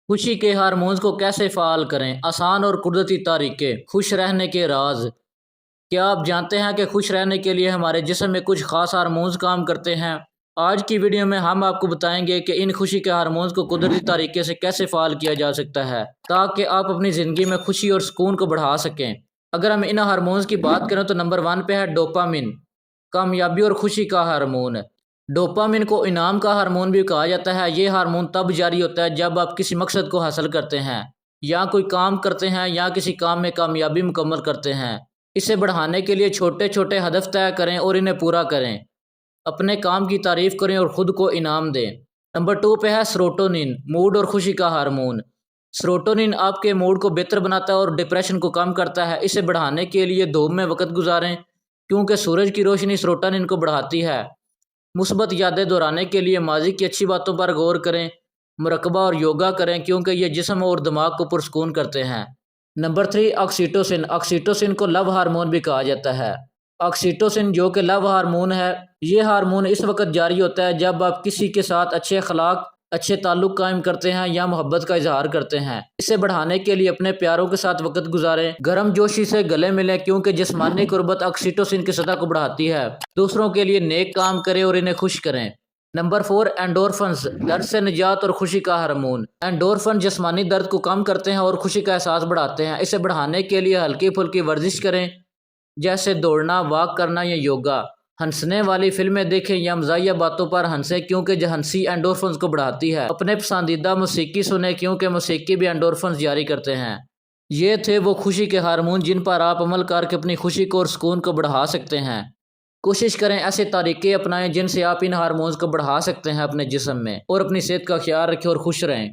खुशी के हार्मोन्स को कैसे फ़ाल करें? आसान और कुदरती तरीके। खुश रहने के राज। क्या आप जानते हैं कि खुश रहने के लिए हमारे जिस्म में कुछ खास हार्मोन्स काम करते हैं? आज की वीडियो में हम आपको बताएंगे कि इन खुशी के हार्मोन्स को कुदरती तरीके से कैसे फ़ाल किया जा सकता है ताकि आप अपनी ज़िंदगी में खुशी और सुकून को बढ़ा सकें। अगर हम इन हार्मोन्स की बात करें तो नंबर 1 पे है डोपामिन, कामयाबी और खुशी का हार्मोन। डोपामिन को इनाम का हार्मोन भी कहा जाता है। ये हार्मोन तब जारी होता है जब आप किसी मकसद को हासिल करते हैं या कोई काम करते हैं या किसी काम में कामयाबी मुकम्मल करते हैं। इसे बढ़ाने के लिए छोटे छोटे हदफ तय करें और इन्हें पूरा करें। अपने काम की तारीफ करें और ख़ुद को इनाम दें। नंबर 2 पे है सेरोटोनिन, मूड और खुशी का हार्मोन। सेरोटोनिन आपके मूड को बेहतर बनाता है और डिप्रेशन को कम करता है। इसे बढ़ाने के लिए धूप में वक्त गुजारें क्योंकि सूरज की रोशनी सेरोटोनिन को बढ़ाती है। मुस्बत यादें दोहराने के लिए माजी की अच्छी बातों पर गौर करें। मुराकबा और योगा करें क्योंकि ये जिस्म और दिमाग को पुरस्कून करते हैं। Number 3 oxytocin. ऑक्सीटोसिन को लव हार्मोन भी कहा जाता है। ऑक्सीटोसिन जो कि लव हार्मोन है, ये हार्मोन इस वक्त जारी होता है जब आप किसी के साथ अच्छे अखलाक अच्छे ताल्लुक कायम करते हैं या मोहब्बत का इजहार करते हैं। इसे बढ़ाने के लिए अपने प्यारों के साथ वक्त गुजारें। गर्म जोशी से गले मिलें क्योंकि जिस्मानी कुर्बत ऑक्सीटोसिन की सतह को बढ़ाती है। दूसरों के लिए नेक काम करें और इन्हें खुश करें। नंबर 4 एंडोर्फिन्स, दर्द से निजात और खुशी का हार्मोन। एंडोर्फिन जिस्मानी दर्द को कम करते हैं और खुशी का एहसास बढ़ाते हैं। इसे बढ़ाने के लिए हल्की फुल्की वर्जिश करें जैसे दौड़ना, वॉक करना या योगा। हंसने वाली फिल्में देखें या मज़ाहिया बातों पर हंसें क्योंकि जो हंसी एंडोर्फिन्स को बढ़ाती है। अपने पसंदीदा मौसीकी सुने क्योंकि मौसीकी भी एंडोर्फिन्स जारी करते हैं। ये थे वो खुशी के हार्मोन जिन पर आप अमल करके अपनी खुशी को और सुकून को बढ़ा सकते हैं। कोशिश करें ऐसे तरीके अपनाएं जिनसे आप इन हार्मोन्स को बढ़ा सकते हैं अपने जिस्म में, और अपनी सेहत का ख्याल रखें और खुश रहें।